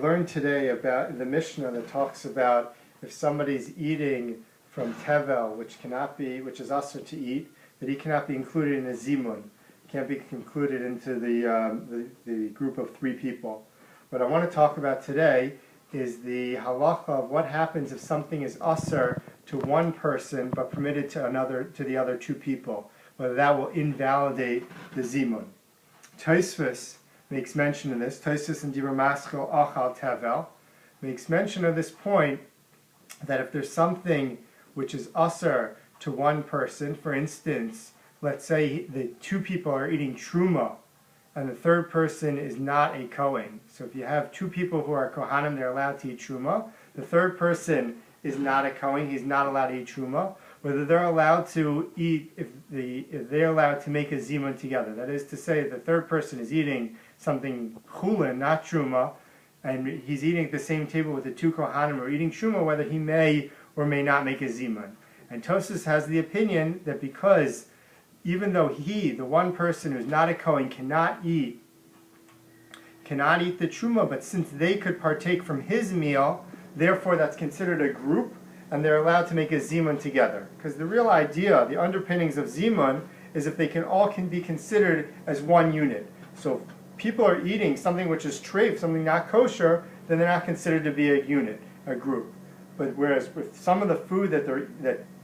learned today about the Mishnah that talks about if somebody's eating from tevel, which is asur to eat, that he cannot be included in a zimun. He can't be included into the group of three people. What I want to talk about today is the halacha of what happens if something is asur to one person but permitted to the other two people, whether that will invalidate the zimun. Tosfos makes mention of this. Tosfos in Dibur Maskil Achal Tevel makes mention of this point that if there's something which is asur to one person, for instance, let's say the two people are eating truma and the third person is not a Kohen. So if you have two people who are Kohanim, they're allowed to eat truma. The third person is not a Kohen, he's not allowed to eat truma. Whether they're allowed to eat, if they're allowed to make a zimun together. That is to say, the third person is eating something chulin, not truma, and he's eating at the same table with the two Kohanim who are eating truma, whether he may or may not make a zimun. And Tosfos has the opinion that because even though the one person who's not a Kohen, cannot eat the truma, but since they could partake from his meal, therefore that's considered a group, and they're allowed to make a zimun together. Because the real idea, the underpinnings of zimun, is if they can be considered as one unit. So if people are eating something which is treif, something not kosher, then they're not considered to be a unit, a group. But whereas with some of the food that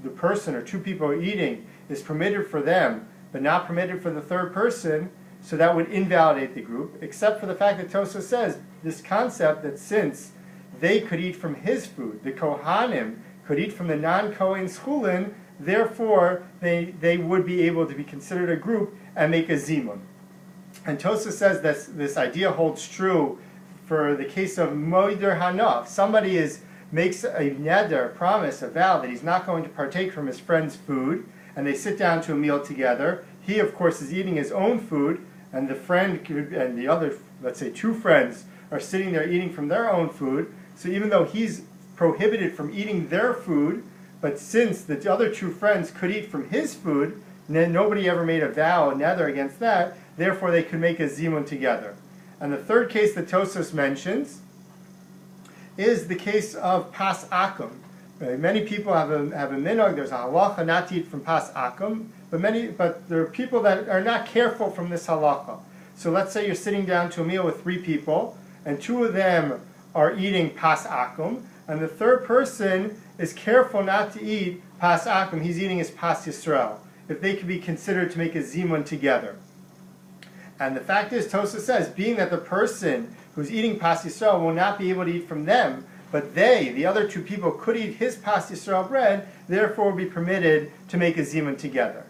the person or two people are eating is permitted for them, but not permitted for the third person, so that would invalidate the group, except for the fact that Tosfos says this concept that since they could eat from his food, the Kohanim could eat from the non-Kohen's chulin, therefore they would be able to be considered a group and make a zimun. And Tosfos says that this idea holds true for the case of moider hanaf. Somebody makes a neder, a promise, a vow that he's not going to partake from his friend's food, and they sit down to a meal together. He, of course, is eating his own food, and the friend and the other, let's say, two friends are sitting there eating from their own food. So even though he's prohibited from eating their food, but since the other two friends could eat from his food, and then nobody ever made a vow, a neder against that, therefore they could make a zimun together. And the third case that Tosfos mentions is the case of pas akum. Many people have a minhag, there's a halacha not to eat from pas akum, but there are people that are not careful from this halacha. So let's say you're sitting down to a meal with three people, and two of them are eating pas akum, and the third person is careful not to eat pas akum, he's eating his pas Yisrael, if they could be considered to make a zimun together. And the fact is, Tosfos says, being that the person who's eating pas Yisrael will not be able to eat from them, but the other two people, could eat his pas Yisrael bread, therefore be permitted to make a zimun together.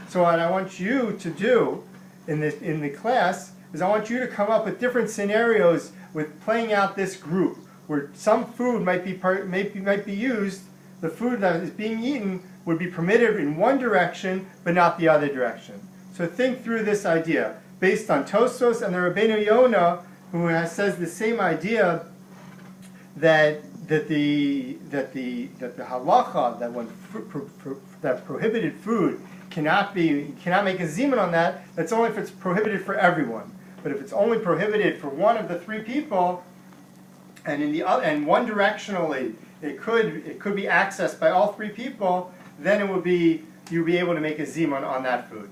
So what I want you to do in the class is I want you to come up with different scenarios with playing out this group, where some food might be used, the food that is being eaten would be permitted in one direction, but not the other direction. So think through this idea, based on Tosfos and the Rabbeinu Yonah, who says the same idea that the halacha that when that prohibited food cannot make a zimun on that. That's only if it's prohibited for everyone. But if it's only prohibited for one of the three people, and one directionally it could be accessed by all three people, then you'd be able to make a zimun on that food.